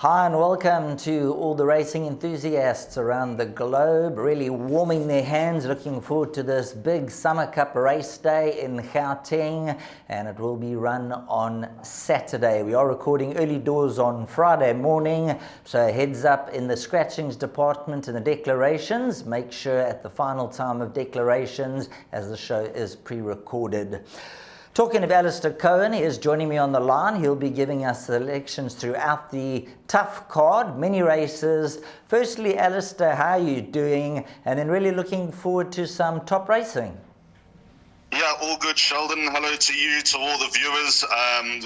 Hi and welcome to all the racing enthusiasts around the globe, really warming their hands, looking forward to this big Summer Cup race day in Gauteng, and it will be run on Saturday. We are recording early doors on Friday morning, so heads up in the scratchings department and the declarations. Make sure at the final time of declarations, as the show is pre-recorded. Talking of Alistair Cohen, he is joining me on the line. He'll be giving us selections throughout the tough card, many races. Firstly, Alistair, how are you doing? And then really looking forward to some top racing. Yeah, all good, Sheldon. Hello to you, to all the viewers.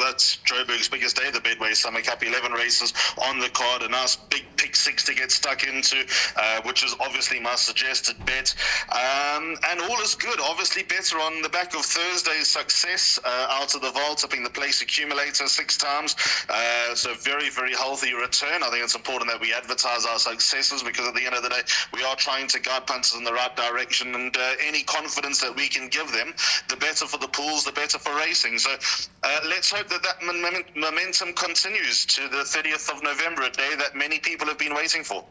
That's Joburg's biggest day, the Bedway Summer Cup. 11 races on the card, a nice big pick six to get stuck into, which is obviously my suggested bet. And all is good. Obviously better on the back of Thursday's success out of the vault, tipping the place accumulator 6 times. So very, very healthy return. I think it's important that we advertise our successes, because at the end of the day, we are trying to guide punters in the right direction, and any confidence that we can give them, the better for the pools, the better for racing. So let's hope that momentum continues to the 30th of November, a day that many people have been waiting for.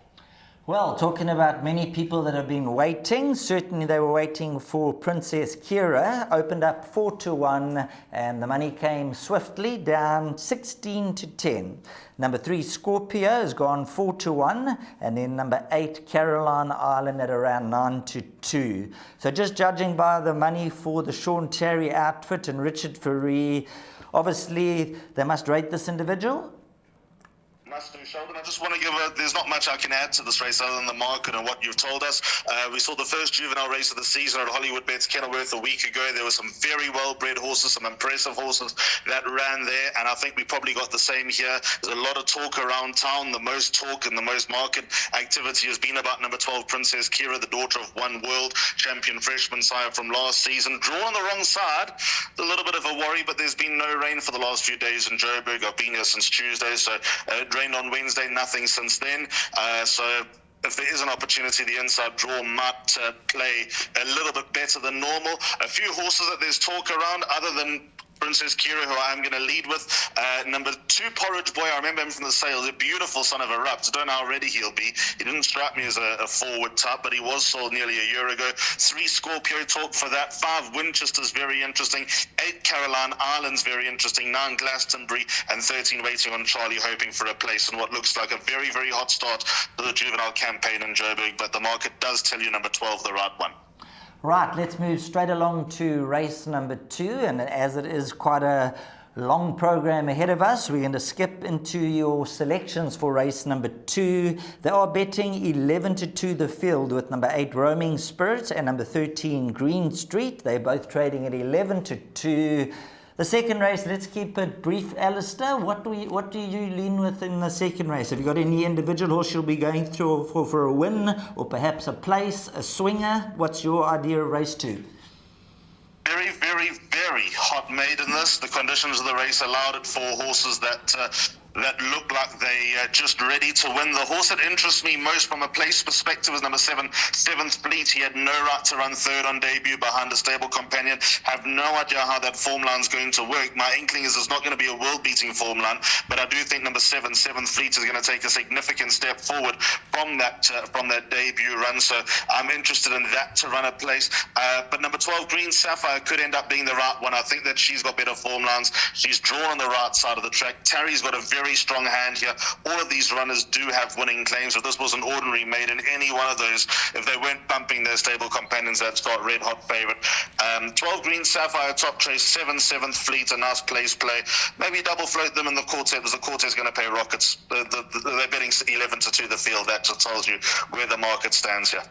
Well, talking about many people that have been waiting, certainly they were waiting for Princess Kira. Opened up 4-1, and the money came swiftly down 16-10. Number 3, Scorpio, has gone 4-1, and then number 8, Caroline Island, at around 9-2. So just judging by the money for the Sean Terry outfit and Richard Ferree, obviously they must rate this individual. Must do, Sheldon. I just want to give there's not much I can add to this race other than the market and what you've told us. We saw the first juvenile race of the season at Hollywoodbets Kenilworth a week ago. There were some very well-bred horses, some impressive horses that ran there, and I think we probably got the same here. There's a lot of talk around town. The most talk and the most market activity has been about number 12, Princess Kira, the daughter of one world champion freshman sire from last season. Drawn on the wrong side, a little bit of a worry, but there's been no rain for the last few days in Joburg. I've been here since Tuesday, so rained on Wednesday, nothing since then. So if there is an opportunity, the inside draw might play a little bit better than normal. A few horses that there's talk around, other than Princess Kira, who I'm going to lead with. Number 2, Porridge Boy, I remember him from the sales. A beautiful son of a rupt. I don't know how ready he'll be. He didn't strike me as a forward type, but he was sold nearly a year ago. 3, Scorpio, talk for that. 5, Winchester's very interesting. 8, Caroline Island's very interesting. 9, Glastonbury, and 13, Waiting on Charlie, hoping for a place in what looks like a very, very hot start to the juvenile campaign in Joburg, but the market does tell you number 12, the right one. Right, let's move straight along to race number 2, and as it is quite a long program ahead of us, we're going to skip into your selections for race number 2. They are betting 11-2 the field, with number 8 Roaming Spirit and number 13 Green Street. They're both trading at 11-2. The second race, let's keep it brief. Alistair, what do you lean with in the second race? Have you got any individual horse you'll be going through for a win, or perhaps a place, a swinger? What's your idea of race 2? Very, very, very hot Maiden this. The conditions of the race allowed it for horses that look like they just ready to win. The horse that interests me most from a place perspective is number 7, Seventh Fleet. He had no right to run third on debut behind a stable companion. Have no idea how that form line's going to work. My inkling is it's not going to be a world-beating form line, but I do think number 7, Seventh Fleet, is going to take a significant step forward from that debut run. So I'm interested in that to run a place. But number 12, Green Sapphire, could end up being the right one. I think that she's got better form lines. She's drawn on the right side of the track. Terry's got a very strong hand here. All of these runners do have winning claims. If this was an ordinary Maiden, any one of those, if they weren't bumping their stable companions, that'd start red hot favourite. 12 Green Sapphire, top trace. 7 Seventh Fleet, a nice place play. Maybe double float them in the quartet, because the quartet's going to pay rockets. They're betting 11-2 the field. That just tells you where the market stands here.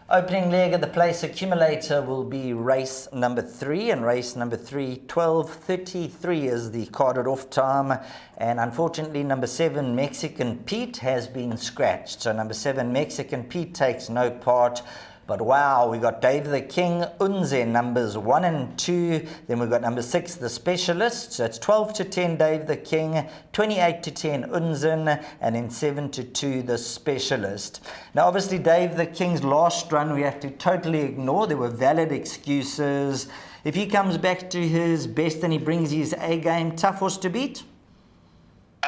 Opening leg of the place accumulator will be race number 3, and race number 3, 12:33 is the carded off time, and unfortunately number 7, Mexican Pete, has been scratched. So number 7, Mexican Pete, takes no part. But wow, we got Dave the King, Unze, numbers 1 and 2. Then we've got number 6, the Specialist. So it's 12-10, Dave the King, 28-10, Unzen, and then 7-2, the Specialist. Now, obviously, Dave the King's last run we have to totally ignore. There were valid excuses. If he comes back to his best and he brings his A game, tough horse to beat?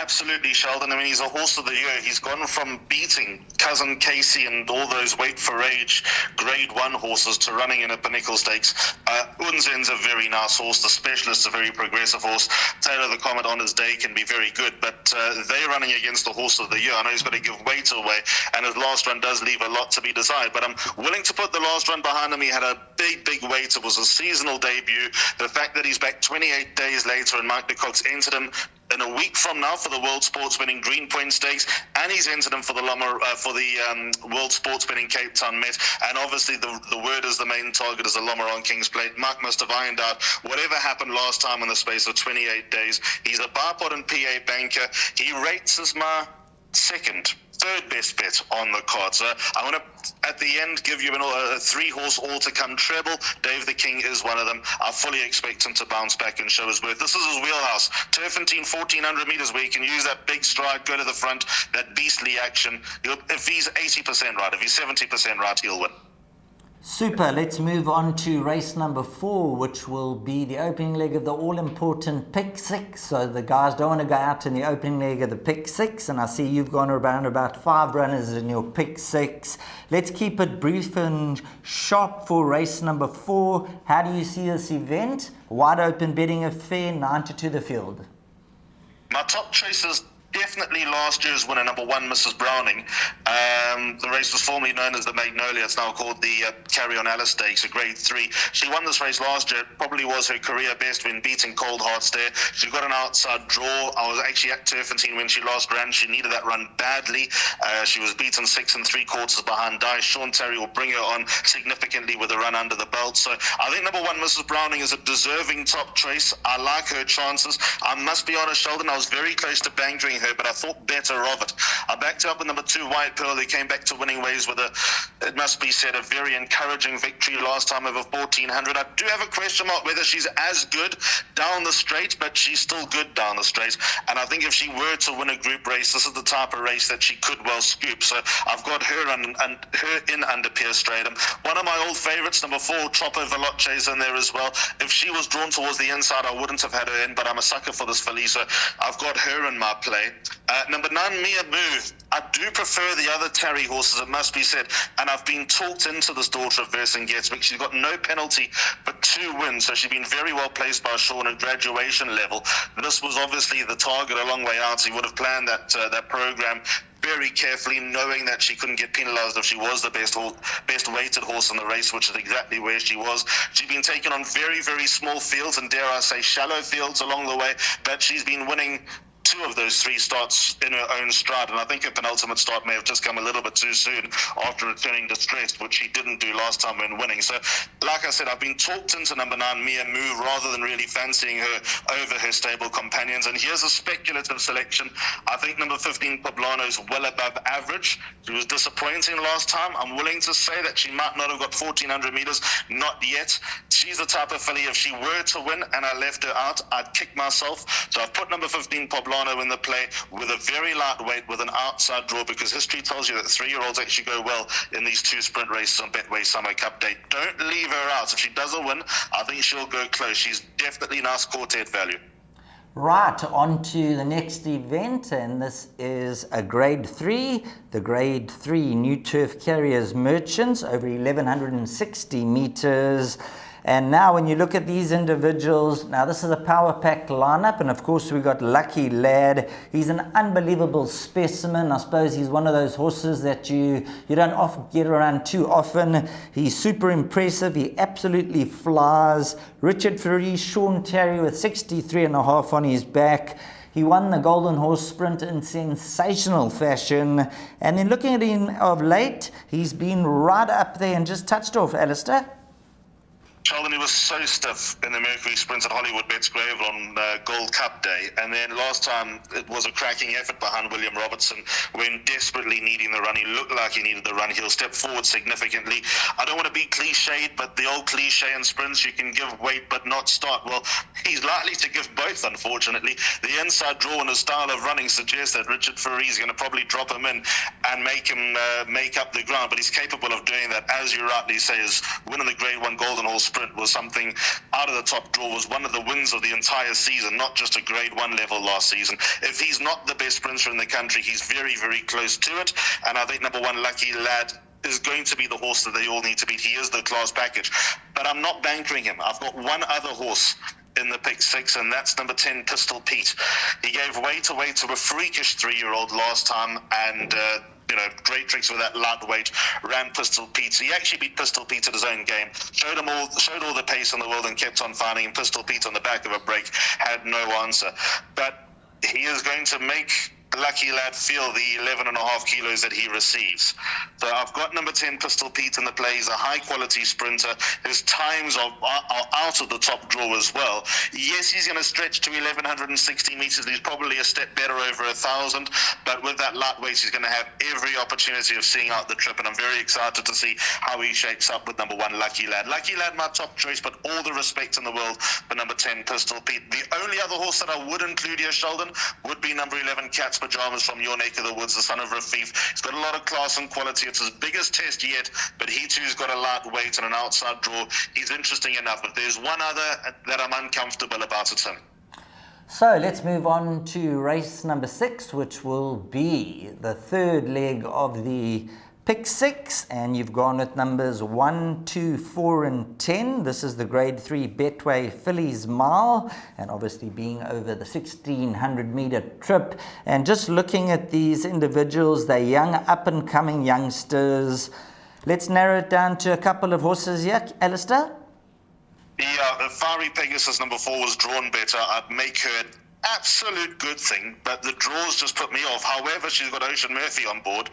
Absolutely, Sheldon. I mean, he's a horse of the year. He's gone from beating Cousin Casey and all those Wait for Age Grade 1 horses to running in a Pinnacle Stakes. Unzen's a very nice horse. The Specialist's a very progressive horse. Taylor the Comet on his day can be very good, but they're running against the horse of the year. I know he's got to give weight away, and his last run does leave a lot to be desired, but I'm willing to put the last run behind him. He had a big weight. It was a seasonal debut. The fact that he's back 28 days later and Mike de Kock's entered him in a week from now for the World Sports Betting Greenpoint Stakes, and he's entered him for the World Sports Betting Cape Town Met, and obviously the word is the main target is the Lomeron Kings Plate. Mark must have ironed out whatever happened last time in the space of 28 days. He's a bipod and PA banker. He rates as my third best bet on the card. So I want to, at the end, give you a 3-horse all-to-come treble. Dave the King is one of them. I fully expect him to bounce back and show his worth. This is his wheelhouse. Turffontein, 1,400 metres, where he can use that big stride, go to the front, that beastly action. If he's 80% right, if he's 70% right, he'll win. Super. Let's move on to race number 4, which will be the opening leg of the all-important Pick 6. So the guys don't want to go out in the opening leg of the Pick 6, and I see you've gone around about 5 runners in your Pick 6. Let's keep it brief and sharp for race number 4. How do you see this event? Wide open betting affair, 90 to the field. My top choices. Definitely last year's winner, number 1, Mrs. Browning. The race was formerly known as the Magnolia. It's now called the Carry On Alice Stakes, a Grade 3. She won this race last year. It probably was her career best when beating Cold Hearts there. She got an outside draw. I was actually at Turffontein when she last ran. She needed that run badly. She was beaten 6 3/4 behind Dice. Sean Terry will bring her on significantly with a run under the belt. So I think number 1, Mrs. Browning, is a deserving top choice. I like her chances. I must be honest, Sheldon, I was very close to bankering her, but I thought better of it. I backed up with number 2, White Pearl, who came back to winning ways with it must be said, a very encouraging victory last time over 1,400. I do have a question mark whether she's as good down the straight, but she's still good down the straight. And I think if she were to win a group race, this is the type of race that she could well scoop. So I've got her in under Pierce Stradum. One of my old favourites, number 4, Tropo Veloce, is in there as well. If she was drawn towards the inside, I wouldn't have had her in, but I'm a sucker for this filly, so I've got her in my play. Number 9, Mia Move. I do prefer the other Tarry horses, it must be said, and I've been talked into this daughter of Vercingetorix. She's got no penalty but 2 wins, so she's been very well placed by Sean at graduation level. This was obviously the target a long way out, so he would have planned that program very carefully, knowing that she couldn't get penalised if she was the best weighted horse in the race, which is exactly where she was. She's been taken on very small fields, and dare I say shallow fields along the way, but she's been winning 2 of those 3 starts in her own stride, and I think her penultimate start may have just come a little bit too soon after returning distressed, which she didn't do last time when winning. So, like I said, I've been talked into number 9, Mia Move, rather than really fancying her over her stable companions. And here's a speculative selection. I think number 15, Poblano, is well above average. She was disappointing last time. I'm willing to say that she might not have got 1,400 metres, not yet. She's the type of filly, if she were to win and I left her out, I'd kick myself. So I've put number 15, Poblano, in the play with a very light weight with an outside draw, because history tells you that 3-year-olds actually go well in these 2 sprint races on Betway Summer Cup Day. Don't leave her out. If she doesn't win, I think she'll go close. She's definitely nice quartet value. Right, on to the next event, and this is a Grade 3, the Grade 3 New Turf Carriers Merchants, over 1,160 metres. And now when you look at these individuals, now this is a power-packed lineup, and of course we got Lucky Lad. He's an unbelievable specimen. I suppose he's one of those horses that you don't often get around too often. He's super impressive. He absolutely flies. Richard Ferry, Sean Terry with 63.5 on his back. He won the Golden Horse Sprint in sensational fashion. And then looking at him of late, he's been right up there and just touched off, Alistair. Sheldon, he was so stiff in the Mercury Sprint at Hollywoodbets Greyville on Gold Cup Day, and then last time it was a cracking effort behind William Robertson when desperately needing the run. He looked like he needed the run. He'll step forward significantly. I don't want to be cliched, but the old cliche in sprints, you can give weight but not start. Well, he's likely to give both, unfortunately. The inside draw and his style of running suggests that Richard Ferry is going to probably drop him in and make him make up the ground, but he's capable of doing that, as you rightly say, is winning the Grade 1 Golden Horse Sprint sprint was something out of the top draw, was one of the wins of the entire season, not just a grade 1 level last season. If he's not the best sprinter in the country, he's very, very close to it. And I think number 1, Lucky Lad, is going to be the horse that they all need to beat. He is the class package. But I'm not bankering him. I've got one other horse in the pick 6, and that's number 10, Pistol Pete. He gave weight away to a freakish 3-year-old last time, and great tricks with that lightweight, ran Pistol Pete. So he actually beat Pistol Pete at his own game, showed all the pace in the world, and kept on finding him. Pistol Pete on the back of a break had no answer. But he is going to make Lucky Lad feel the 11.5 kilos that he receives. So I've got number 10, Pistol Pete, in the play. He's a high-quality sprinter. His times are out of the top draw as well. Yes, he's going to stretch to 1,160 meters. He's probably a step better over 1,000, but with that lightweight, he's going to have every opportunity of seeing out the trip, and I'm very excited to see how he shapes up with number 1, Lucky Lad. Lucky Lad, my top choice, but all the respect in the world for number 10, Pistol Pete. The only other horse that I would include here, Sheldon, would be number 11, Cat's Pajamas, from your neck of the woods, the son of Rafif. He's got a lot of class and quality. It's his biggest test yet, but he too's got a light weight and an outside draw. He's interesting enough, but there's one other that I'm uncomfortable about. It's him. So let's move on to race number 6, which will be the third leg of the pick 6, and you've gone with numbers 1, 2, 4, and 10. This is the grade 3 Betway Fillies Mile, and obviously being over the 1,600 meter trip. And just looking at these individuals, they're young, up-and-coming youngsters. Let's narrow it down to a couple of horses here. Alistair? Yeah, Fiery Pegasus number 4 was drawn better. I'd make her absolute good thing, but the draws just put me off. However, she's got Ocean Murphy on board.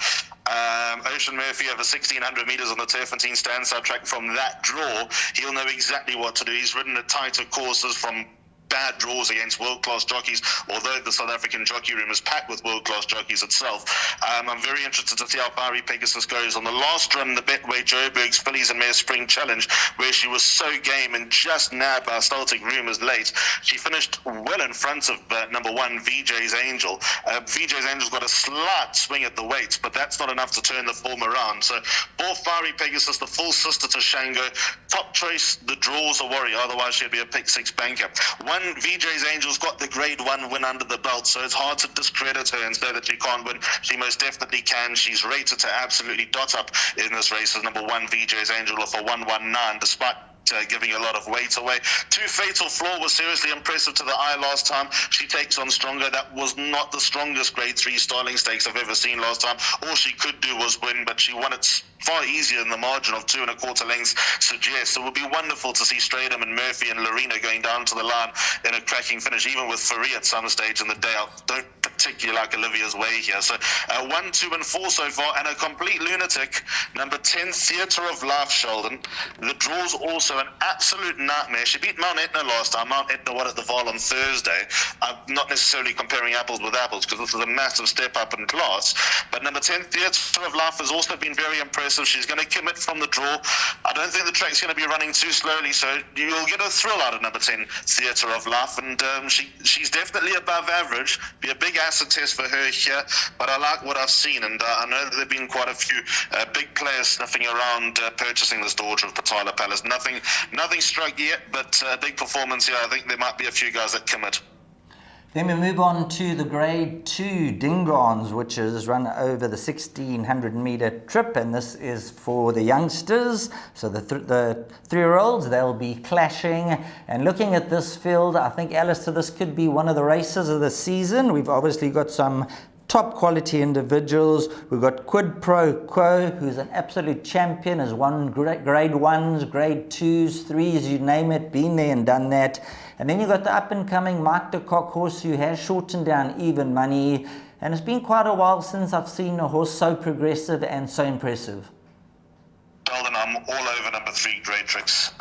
Ocean Murphy over 1,600 meters on the Turffontein standside track. From that draw, he'll know exactly what to do. He's ridden the tighter courses from bad draws against world-class jockeys, although the South African jockey room is packed with world-class jockeys itself. I'm very interested to see how Fiery Pegasus goes. On the last run, the Betway Joburg's Fillies and Mare Spring Challenge, where she was so game and just nabbed by Celtic Rumours late, she finished well in front of number 1, VJ's Angel. VJ's Angel's got a slight swing at the weights, but that's not enough to turn the form around. So for Fiery Pegasus, the full sister to Shango, top choice, the draws a worry, otherwise she'd be a pick 6 banker. VJ's Angel's got the grade 1 win under the belt, so it's hard to discredit her and say that she can't win. She most definitely can. She's rated to absolutely dot up in this race as number 1, VJ's Angel, for 119, despite giving a lot of weight away. 2 Fatal Flaw was seriously impressive to the eye last time. She takes on stronger. That was not the strongest grade 3 Starling Stakes I've ever seen last time. All she could do was win, but she won it far easier than the margin of 2 1/4 lengths suggests. It would be wonderful to see Stradom and Murphy and Lorena going down to the line in a cracking finish, even with Faria at some stage in the day. I don't particularly like Olivia's way here. So 1, 2, and 4 so far, and a complete lunatic, number 10, Theatre of Life, Sheldon. The draw's also an absolute nightmare. She beat Mount Etna last time. Mount Etna won at the Val on Thursday. I'm not necessarily comparing apples with apples, because this is a massive step up in class. But number 10, Theatre of Life, has also been very impressive. She's going to commit from the draw. I don't think the track's going to be running too slowly, so you'll get a thrill out of number 10, Theatre of Life. And she's definitely above average. Be a big acid test for her here, but I like what I've seen, and I know that there have been quite a few big players sniffing around purchasing this daughter of Patala Palace. Nothing struck yet, but a big performance here. I think there might be a few guys that commit. Then we move on to the grade 2 Dingaans, which is run over the 1,600 meter trip, and this is for the youngsters. So the 3-year-olds, they'll be clashing. And looking at this field, I think, Alistair, this could be one of the races of the season. We've obviously got some top quality individuals. We've got Quid Pro Quo, who's an absolute champion, has won grade 1s, grade 2s, 3s, you name it, been there and done that. And then you've got the up-and-coming Mike de Kock horse, who has shortened down Even Money. And it's been quite a while since I've seen a horse so progressive and so impressive. Sheldon, I'm all over number 3, Great Tricks.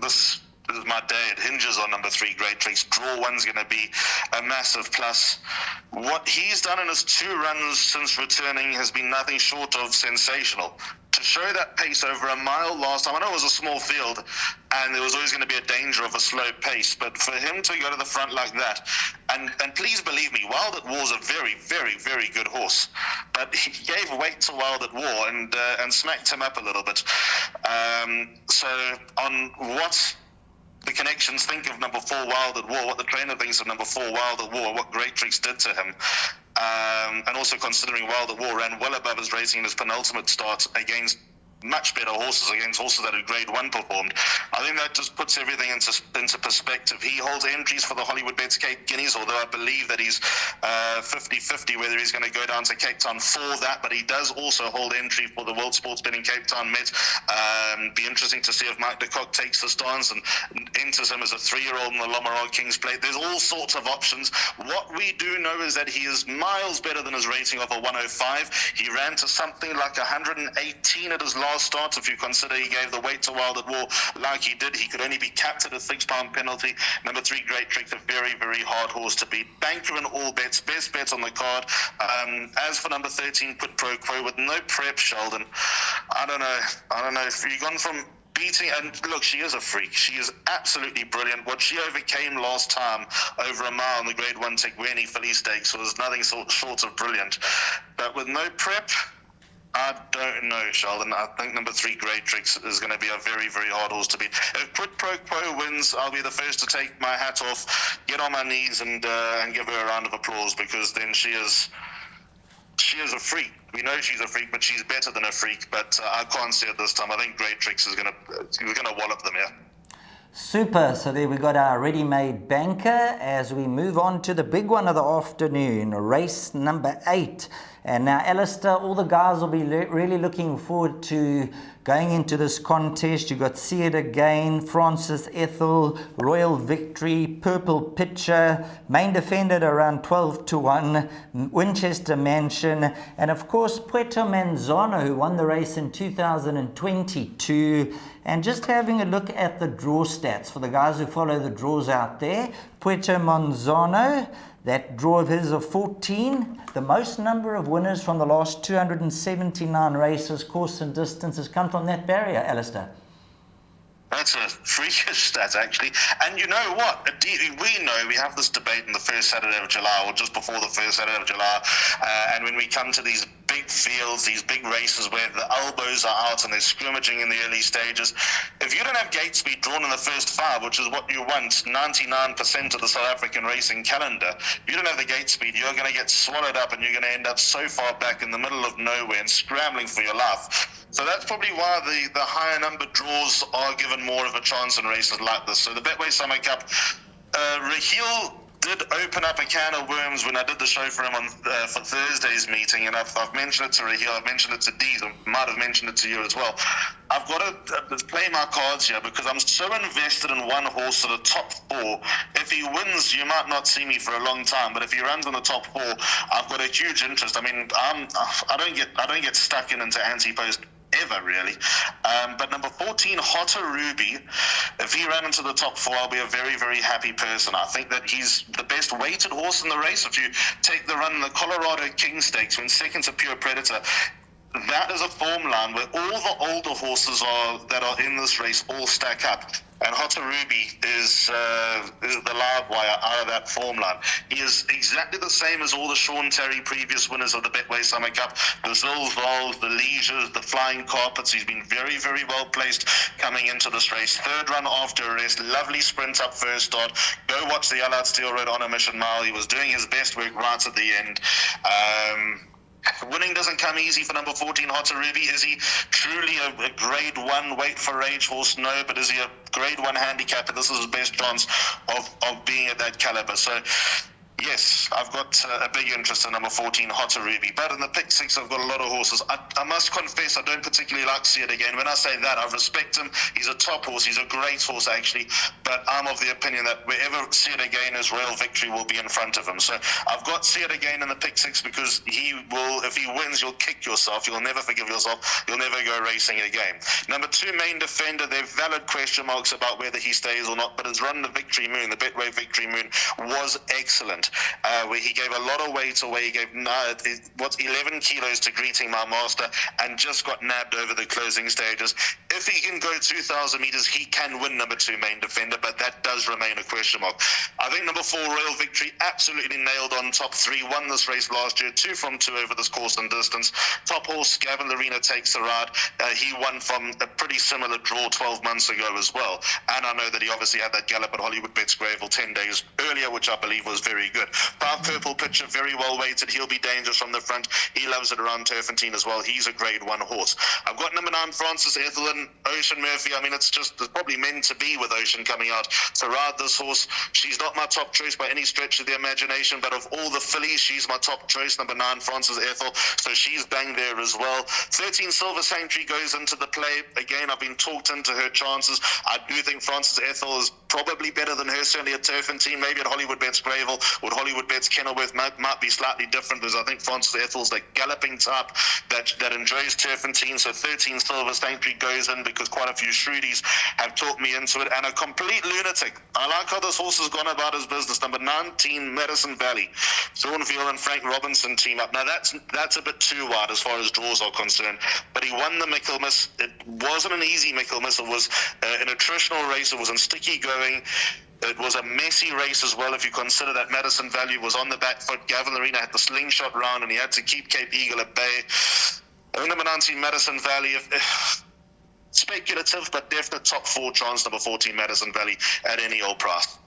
This is my day. It hinges on number 3, Great Tricks. Draw 1's going to be a massive plus. What he's done in his 2 runs since returning has been nothing short of sensational. To show that pace over a mile last time, I know it was a small field, and there was always going to be a danger of a slow pace. But for him to go to the front like that, and please believe me, Wild at War is a very, very, very good horse. But he gave weight to Wild at War and smacked him up a little bit. So on what the connections think of number 4 Wild at War, what the trainer thinks of number 4 Wild at War, what Great Tricks did to him, and also considering Wild at War ran well above his rating in his penultimate start against much better horses, against horses that had grade 1 performed. I think that just puts everything into perspective. He holds entries for the Hollywoodbets Cape Guineas, although I believe that he's 50-50 whether he's going to go down to Cape Town for that, but he does also hold entry for the World Sports Betting Cape Town Met. Be interesting to see if Mike de Kock takes the stance and enters him as a 3-year-old in the Lomaral Kings Plate. There's all sorts of options. What we do know is that he is miles better than his rating of a 105. He ran to something like 118 at his last start. If you consider he gave the weight to Wild at War like he did, he could only be capped at a £6 penalty. Number 3 Great Tricks, a very, very hard horse to beat. Banker in all bets, best bet on the card. As for number 13 Quid Pro Quo, with no prep, Sheldon, I don't know if you've gone from beating, and look, she is a freak. She is absolutely brilliant. What she overcame last time over a mile in the Grade 1 Tigweni Fillies Stakes was nothing short of brilliant. But with no prep, I don't know, Sheldon. I think number 3 Great Tricks is going to be a very, very hard horse to beat. If Quid Pro Quo wins, I'll be the first to take my hat off, get on my knees, and give her a round of applause, because then she is a freak. We know she's a freak, but she's better than a freak. But I can't see it this time. I think Great Tricks is going to wallop them here. Super. So there we got our ready-made banker as we move on to the big one of the afternoon, race number 8. And now, Alistair, all the guys will be really looking forward to going into this contest. You've got See It Again, Francis Ethel, Royal Victory, Purple Pitcher, Main Defender at around 12-1, Winchester Mansion, and of course Puerto Manzano, who won the race in 2022. And just having a look at the draw stats for the guys who follow the draws out there, Puerto Manzano, that draw of his of 14, the most number of winners from the last 279 races, course and distance, has come from that barrier, Alistair. That's a freakish stat, actually. And you know what? We know we have this debate in the first Saturday of July, or just before the first Saturday of July, and when we come to these big fields, these big races where the elbows are out and they're scrimmaging in the early stages, if you don't have gate speed drawn in the first 5, which is what you want 99% of the South African racing calendar, if you don't have the gate speed, you're going to get swallowed up and you're going to end up so far back in the middle of nowhere and scrambling for your life. So that's probably why the higher number draws are given more of a chance in races like this. So the Betway Summer Cup, Raheel did open up a can of worms when I did the show for him for Thursday's meeting, and I've mentioned it to Raheel, I've mentioned it to Dees, I might have mentioned it to you as well. I've got to play my cards here because I'm so invested in one horse at the top 4. If he wins, you might not see me for a long time, but if he runs in the top 4, I've got a huge interest. I mean, I don't get stuck into anti-post ever, really. But number 14, Hotter Ruby, if he ran into the top 4, I'll be a very, very happy person. I think that he's the best weighted horse in the race. If you take the run in the Colorado King Stakes, when second to Pure Predator, that is a form line where all the older horses that are in this race all stack up. And Hotter Ruby is the live wire out of that form line. He is exactly the same as all the Sean Terry previous winners of the Betway Summer Cup, the Zilvals, the Leisures, the Flying Carpets. He's been very, very well placed coming into this race. Third run after arrest, lovely sprint up first start. Go watch the Allard Steel Road on a Mission Mile. He was doing his best work right at the end. Winning doesn't come easy for number 14, Hotter Ruby. Is he truly a grade 1 weight for age horse? No, but is he a grade 1 handicapper? This is his best chance of being at that caliber. So, yes, I've got a big interest in number 14, Hotter Ruby. But in the pick 6, I've got a lot of horses. I must confess, I don't particularly like See It Again. When I say that, I respect him. He's a top horse. He's a great horse, actually. But I'm of the opinion that wherever See It Again is, Royal Victory will be in front of him. So I've got See It Again in the pick 6 because he will, if he wins, you'll kick yourself. You'll never forgive yourself. You'll never go racing again. Number 2, Main Defender. There are valid question marks about whether he stays or not. But his run, the Victory Moon, the Betway Victory Moon, was excellent. where he gave a lot of weight away. He gave 11 kilos to Greeting My Master and just got nabbed over the closing stages. If he can go 2,000 meters, he can win number 2 Main Defender, but that does remain a question mark. I think number 4 Royal Victory absolutely nailed on top 3, won this race last year, 2 from 2 over this course and distance. Top horse Gavin Larena takes the ride. He won from a pretty similar draw 12 months ago as well, and I know that he obviously had that gallop at Hollywoodbets Greyville 10 days earlier, which I believe was very good. 5 Purple Pitcher, very well weighted. He'll be dangerous from the front. He loves it around Turffontein as well. He's a grade 1 horse. I've got number 9 Francis Ethelyn, Ocean Murphy. I mean, it's probably meant to be with Ocean coming out to ride this horse. She's not my top choice by any stretch of the imagination, but of all the fillies, she's my top choice, number 9 Francis Ethel, so she's bang there as well. 13 Silver Sanctuary goes into the play. Again, I've been talked into her chances. I do think Francis Ethel is probably better than her, certainly at Turffontein, maybe at Hollywoodbets Greyville or Hollywoodbets Kenilworth might be slightly different, because I think Francis Ethel's the galloping type that enjoys Turffontein. So 13 Silver Sanctuary goes in because quite a few shrewdies have talked me into it, and a complete lunatic. I like how this horse has gone about his business. Number 19 Madison Valley, Thornfield and Frank Robinson team up. Now that's a bit too wide as far as draws are concerned, but he won the Michaelmas. It wasn't an easy Michaelmas. It was an attritional race. It was in sticky going. It was a messy race as well, if you consider that Madison Valley was on the back foot. Gavin Larena had the slingshot round, and he had to keep Cape Eagle at bay. Number 19 Madison Valley, speculative, but definite top 4 chance, number 14 Madison Valley at any old price.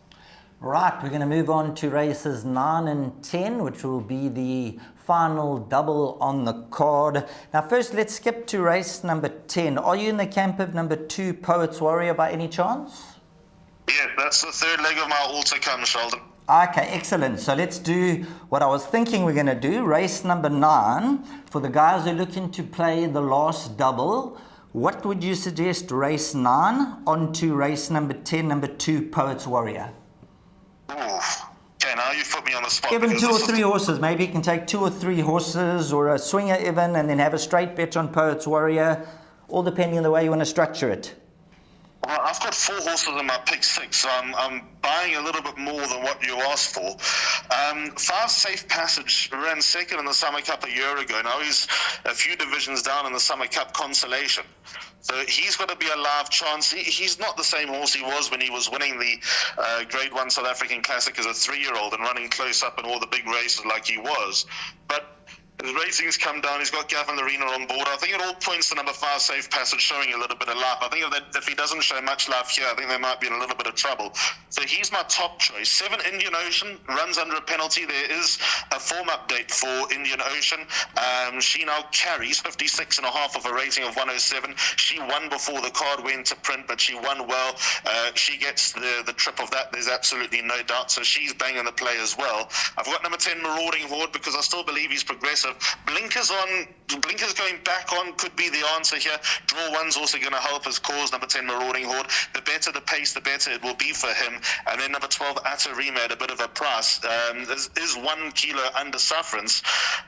Right, we're going to move on to races 9 and 10, which will be the final double on the card. Now first, let's skip to race number 10. Are you in the camp of number 2 Poets Warrior by any chance? Yeah, that's the third leg of my altar come, Sheldon. Okay, excellent. So let's do what I was thinking we're going to do. Race number 9, for the guys who are looking to play the last double, what would you suggest race 9 on to race number 10, number 2 Poets Warrior? Okay, now you've put me on the spot. Even 2 or 3 horses. Maybe you can take 2 or 3 horses or a swinger even, and then have a straight bet on Poets Warrior, all depending on the way you want to structure it. Well, I've got 4 horses in my pick 6, so I'm buying a little bit more than what you asked for. 5 Safe Passage ran second in the Summer Cup a year ago. Now he's a few divisions down in the Summer Cup Consolation. So he's got to be a live chance. He's not the same horse he was when he was winning the Grade 1 South African Classic as a 3-year-old and running close up in all the big races like he was. But his ratings come down. He's got Gavin Larena on board. I think it all points to number 5 Safe Passage showing a little bit of life. I think if he doesn't show much life here, I think they might be in a little bit of trouble. So he's my top choice. 7 Indian Ocean runs under a penalty. There is a form update for Indian Ocean. She now carries 56.5 of a rating of 107. She won before the card went to print, but she won well. She gets the trip of that. There's absolutely no doubt. So she's banging the play as well. I've got number 10 Marauding Horde because I still believe he's progressive. Blinkers going back on could be the answer here. Draw 1's also going to help his cause. Number 10 Marauding Horde. The better the pace, the better it will be for him. And then number 12 Atarima at a bit of a price. Is 1 kilo under sufferance,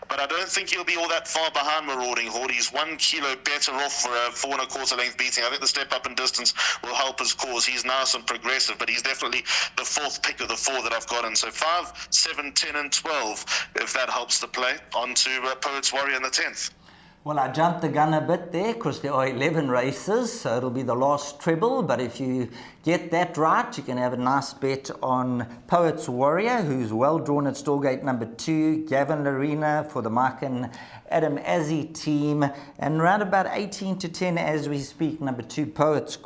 but I don't think he'll be all that far behind Marauding Horde. He's 1 kilo better off for a 4 1/4 length beating. I think the step up in distance will help his cause. He's nice and progressive, but he's definitely the 4th pick of the 4 that I've got in. So 5, 7, 10 and 12, if that helps the play, on to Poets Warrior in the 10th. Well, I jumped the gun a bit there because there are 11 races, so it'll be the last treble. But if you get that right, you can have a nice bet on Poets Warrior, who's well drawn at Stallgate number 2, Gavin Larena for the Mike and Adam Azzi team, and round about 18 to 10 as we speak, number 2 Poets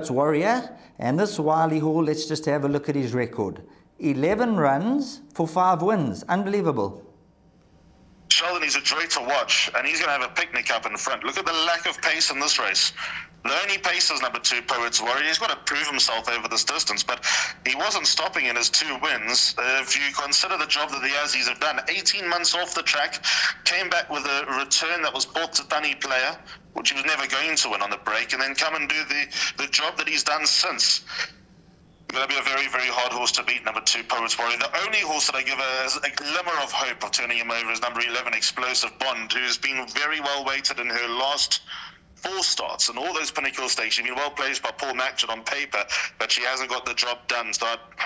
Warrior. And this Wiley Hall, let's just have a look at his record. 11 runs for 5 wins. Unbelievable. Sheldon, he's a joy to watch, and he's going to have a picnic up in front. Look at the lack of pace in this race. The only pace is number 2, Poets Warrior. He's got to prove himself over this distance, but he wasn't stopping in his 2 wins. If you consider the job that the Aussies have done, 18 months off the track, came back with a return that was bought to Dunny player, which he was never going to win on the break, and then come and do the job that he's done since. Going to be a very, very hard horse to beat, number 2, Poets Warrior. The only horse that I give a glimmer of hope of turning him over is number 11, Explosive Bond, who's been very well weighted in her last 4 starts, and all those Pinnacle stakes. She's been well placed by Paul Matchett on paper, but she hasn't got the job done. So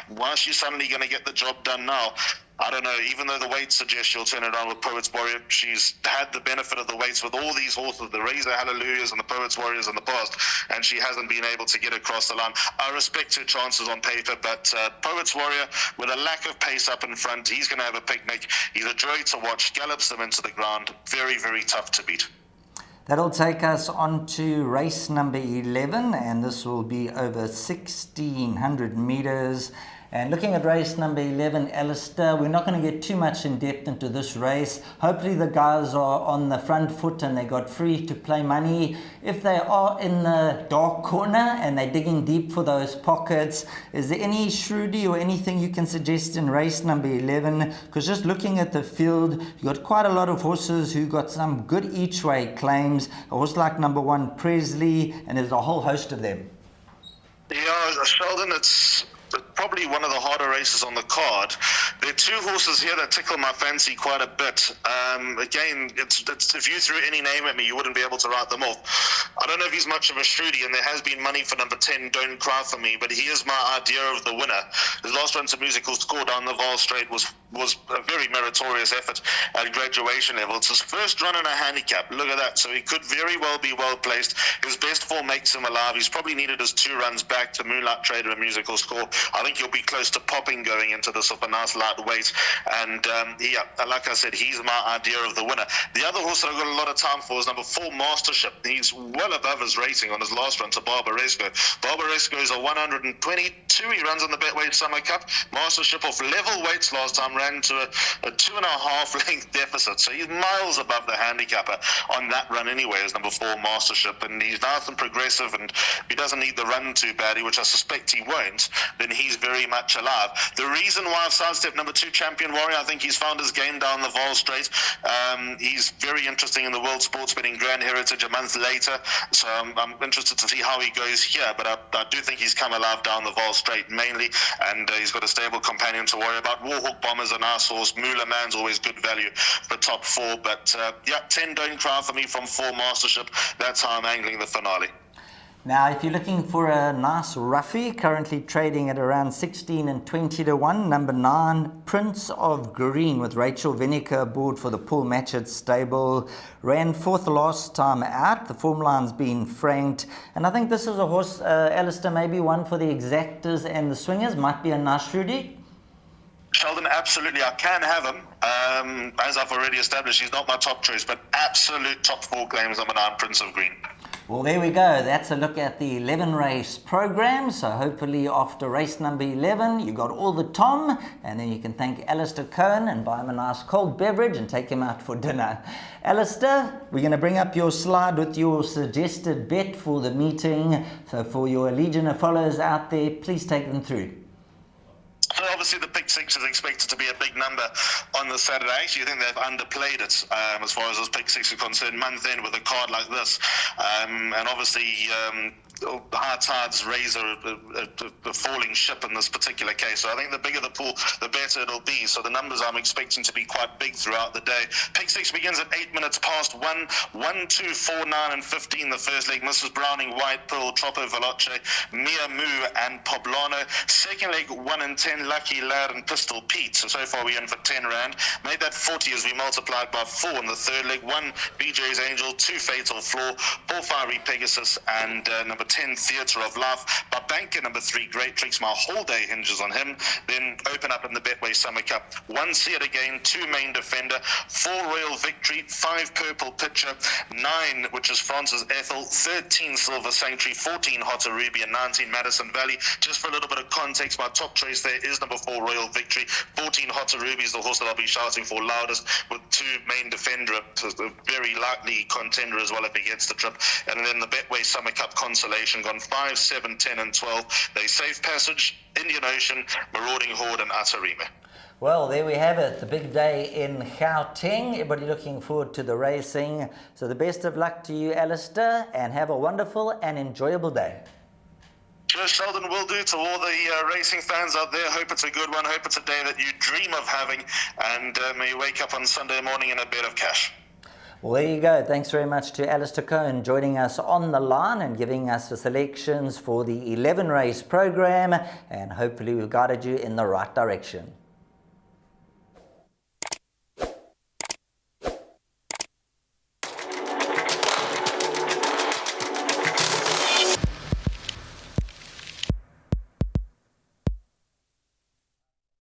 why is she suddenly going to get the job done now? I don't know. Even though the weights suggest she'll turn it around with Poets Warrior, she's had the benefit of the weights with all these horses, the Razor Hallelujahs and the Poets Warriors in the past, and she hasn't been able to get across the line. I respect her chances on paper, but Poets Warrior, with a lack of pace up in front, he's going to have a picnic. He's a joy to watch, gallops them into the ground. Very, very tough to beat. That'll take us on to race number 11, and this will be over 1,600 meters. And looking at race number 11, Alistair, we're not going to get too much in depth into this race. Hopefully the guys are on the front foot and they got free to play money. If they are in the dark corner and they're digging deep for those pockets, is there any shrewdy or anything you can suggest in race number 11? Because just looking at the field, you got quite a lot of horses who got some good each way claims. A horse like number 1, Presley, and there's a whole host of them. Yeah, Sheldon, it's probably one of the harder races on the card. There are 2 horses here that tickle my fancy quite a bit. Again, it's if you threw any name at me, you wouldn't be able to write them off. I don't know if he's much of a shrewdy, and there has been money for number 10, Don't Cry For Me, but he is my idea of the winner. His last run to musical score down the Vaal Straight was a very meritorious effort at graduation level. It's his first run in a handicap. Look at that. So he could very well be well placed. His best form makes him alive. He's probably needed his 2 runs back to Moonlight Trader and musical score. I think he'll be close to popping going into this with a nice lightweight. And yeah, like I said, he's my idea of the winner. The other horse that I've got a lot of time for is number 4, Mastership. He's well above his rating on his last run to Barbaresco. Barbaresco is a 122. He runs in the Betway Summer Cup. Mastership off level weights last time ran to a 2.5 length deficit. So he's miles above the handicapper on that run anyway as number 4, Mastership. And he's nice and progressive, and if he doesn't need the run too badly, which I suspect he won't, then he's very much alive. The reason why I've sidestepped number 2, Champion Warrior, I think he's found his game down the Vaal Straight. He's very interesting in the World Sports Betting Grand Heritage a month later, so I'm interested to see how he goes here, but I do think he's come alive down the Vaal Straight mainly, and he's got a stable companion to worry about. Warhawk Bomber's a nice horse. Moolah Man's always good value for top 4, but yeah, 10 Don't Cry For Me from 4, Mastership. That's how I'm angling the finale. Now, if you're looking for a nice roughie, currently trading at around 16 and 20 to 1, number 9, Prince of Green, with Rachel Vinegar aboard for the Paul Matchett stable. Ran 4th last time out. The form line's been franked. And I think this is a horse, Alistair, maybe one for the exactors and the swingers. Might be a nice shrewdy. Sheldon, absolutely. I can have him. As I've already established, he's not my top choice, but absolute top 4 claims, number 9, Prince of Green. Well, there we go. That's a look at the 11 race program. So hopefully after race number 11, you got all the Tom, and then you can thank Alistair Cohen and buy him a nice cold beverage and take him out for dinner. Alistair, we're going to bring up your slide with your suggested bet for the meeting. So for your Legion of followers out there, please take them through. So obviously the pick 6 is expected to be a big number on the Saturday. I actually think they've underplayed it as far as those pick 6 are concerned, month end with a card like this. And obviously high tides raise a falling ship in this particular case. So I think the bigger the pool, the better it'll be. So the numbers I'm expecting to be quite big throughout the day. Pick 6 begins at 8 minutes past 1. 1, 2, 4, 9 and 15 the first leg. Mrs. Browning, White Pearl, Troppo Veloce, Mia Moo and Poblano. Second leg 1 and 10, Lucky Lad and Pistol Pete. So far we're in for 10 rand. Made that 40 as we multiplied by 4 in the third leg. 1, BJ's Angel, 2, Fatal Flaw, 4, Fiery Pegasus, and number 10, Theatre of Life. By banker number 3, Great Tricks. My whole day hinges on him. Then open up in the Betway Summer Cup. 1, See It Again, 2, Main Defender, 4, Royal Victory, 5, Purple Picture, 9, which is Francis Ethel, 13, Silver Sanctuary, 14, Hotter Ruby, and 19, Madison Valley. Just for a little bit of context, my top choice there is number 4, Royal Victory. 14, Hotter Ruby is the horse that I'll be shouting for loudest, with 2, Main Defender, a very likely contender as well if he gets the trip. And then the Betway Summer Cup Consolation gone 5, 7, 10 and 12. They Safe Passage, Indian Ocean, Marauding Horde and Atarima. Well, there we have it, the big day in Gauteng. Everybody looking forward to the racing. So the best of luck to you, Alistair, and have a wonderful and enjoyable day. Cheers, Sheldon. Will do to all the racing fans out there. Hope it's a good one. Hope it's a day that you dream of having. And may you wake up on Sunday morning in a bed of cash. Well, there you go. Thanks very much to Alistair Cohen joining us on the line and giving us the selections for the 11 race program, and hopefully we've guided you in the right direction.